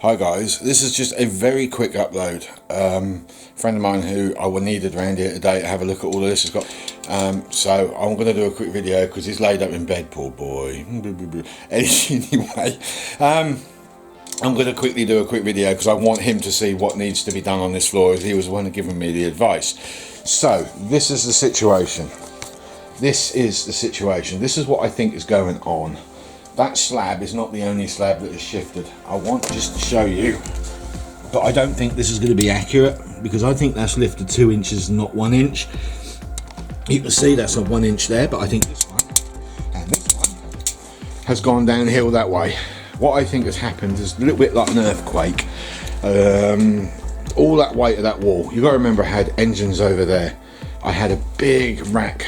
Hi guys, this is just a very quick upload. A friend of mine who I needed around here today to have a look at all of this has got, so I'm going to do a quick video because he's laid up in bed, poor boy. Anyway, I'm going to quickly do a quick video because I want him to see what needs to be done on this floor, as he was the one giving me the advice. So this is the situation. This is what I think is going on. That slab is not the only slab that is shifted. I want just to show you, but I don't think this is going to be accurate because I think that's lifted 2 inches, not 1 inch. You can see that's a 1 inch there, but I think this one and this one has gone downhill that way. What I think has happened is a little bit like an earthquake. All that weight of that wall, you got to remember I had engines over there. I had a big rack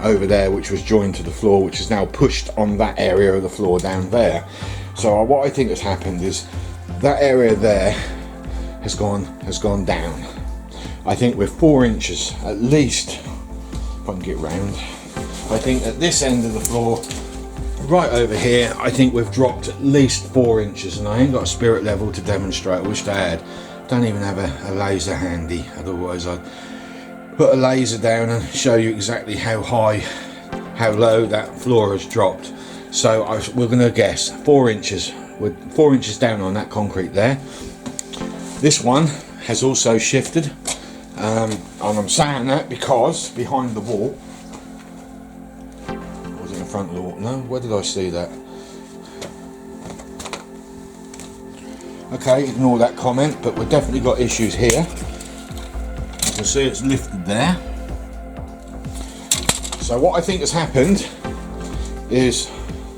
over there which was joined to the floor, which is now pushed on that area of the floor down there. So what I think has happened is that area there has gone down. I think we're 4 inches at least, if I can get round. I think at this end of the floor, right over here, I think we've dropped at least 4 inches, and I ain't got a spirit level to demonstrate. I wish I had. Don't even have a laser handy, otherwise I'd put a laser down and show you exactly how low that floor has dropped. So we're going to guess 4 inches. We're 4 inches down on that concrete there. This one has also shifted, and I'm saying that because behind the wall, was it in front of the wall? No, where did I see that? Okay, ignore that comment, but we've definitely got issues here. You can see it's lifted there. So what I think has happened is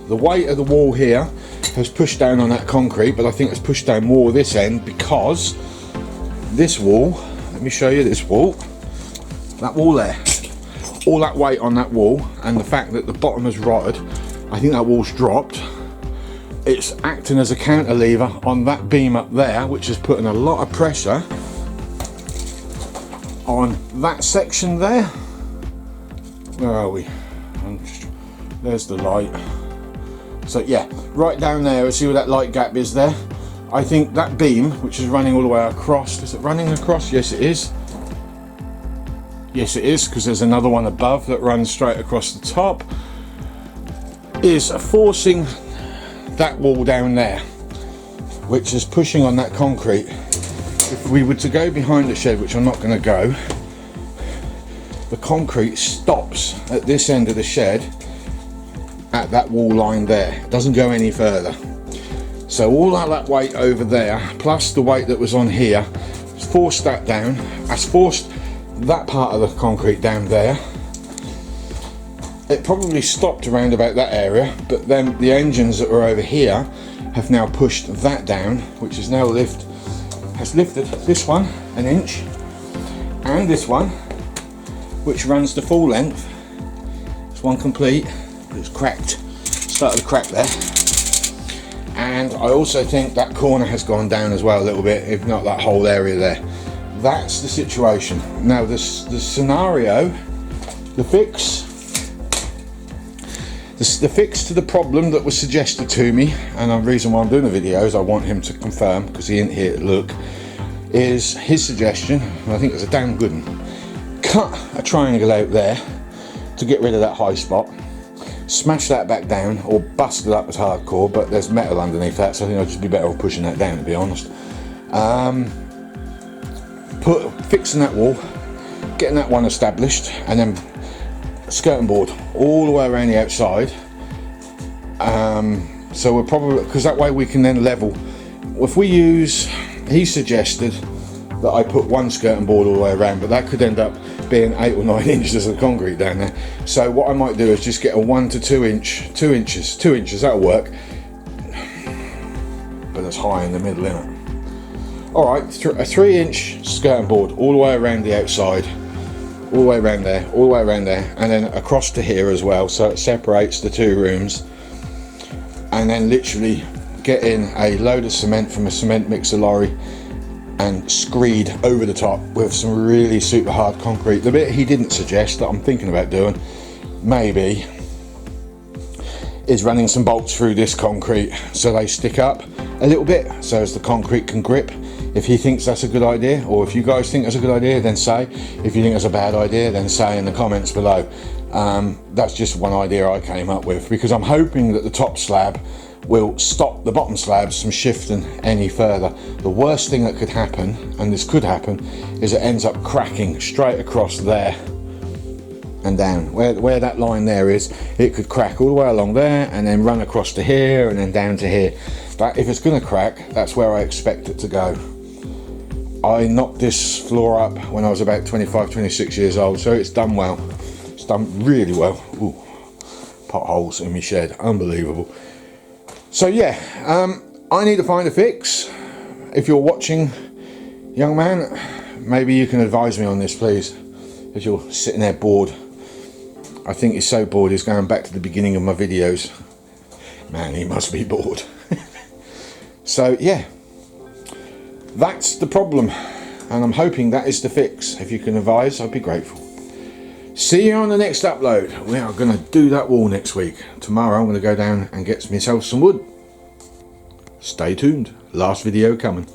the weight of the wall here has pushed down on that concrete, but I think it's pushed down more this end because this wall, let me show you this wall, that wall there, all that weight on that wall and the fact that the bottom has rotted, I think that wall's dropped. It's acting as a cantilever on that beam up there, which is putting a lot of pressure on that section there. Where are we? There's the light. So yeah, right down there, see where that light gap is there? I think that beam, which is running all the way across, is it running across? Yes it is. Yes it is, because there's another one above that runs straight across the top, is forcing that wall down there, which is pushing on that concrete. If we were to go behind the shed, which I'm not going to go, the concrete stops at this end of the shed at that wall line there. It doesn't go any further. So all that weight over there, plus the weight that was on here, has forced that down. Has forced that part of the concrete down there. It probably stopped around about that area, but then the engines that were over here have now pushed that down, which is now has lifted this one 1 inch, and this one, which runs the full length. This one complete, but it's cracked, started to crack there. And I also think that corner has gone down as well a little bit, if not that whole area there. That's the situation. Now the scenario, the fix to the problem that was suggested to me, and the reason why I'm doing the video is I want him to confirm, because he ain't here to look, is his suggestion, and I think it's a damn good one. Cut a triangle out there to get rid of that high spot, smash that back down, or bust it up as hardcore, but there's metal underneath that, so I think I'll just be better off pushing that down, to be honest. Fixing that wall, getting that one established, and then skirting board all the way around the outside. So we're probably, because that way we can then level. If we use, he suggested that I put one skirting board all the way around, but that could end up being 8 or 9 inches of concrete down there. So what I might do is just get a 1 to 2 inches, 2 inches, that'll work, but that's high in the middle, isn't it? Alright, a 3 inch skirting board all the way around the outside, all the way around there, all the way around there, and then across to here as well, so it separates the 2 rooms. And then literally get in a load of cement from a cement mixer lorry and screed over the top with some really super hard concrete. The bit he didn't suggest that I'm thinking about doing, maybe, is running some bolts through this concrete so they stick up a little bit so as the concrete can grip. If he thinks that's a good idea, or if you guys think that's a good idea, then say. If you think that's a bad idea, then say in the comments below. That's just one idea I came up with, because I'm hoping that the top slab will stop the bottom slabs from shifting any further. The worst thing that could happen, and this could happen, is it ends up cracking straight across there and down. Where that line there is, it could crack all the way along there and then run across to here and then down to here. But if it's going to crack, that's where I expect it to go. I knocked this floor up when I was about 25, 26 years old, so it's done well. It's done really well. Ooh, potholes in my shed, unbelievable. So yeah, I need to find a fix. If you're watching, young man, maybe you can advise me on this, please. If you're sitting there bored. I think he's so bored he's going back to the beginning of my videos. Man, he must be bored. So yeah, that's the problem, and I'm hoping that is the fix. If you can advise, I'd be grateful. See you on the next upload. We are going to do that wall next week. Tomorrow I'm going to go down and get myself some wood. Stay tuned. Last video coming.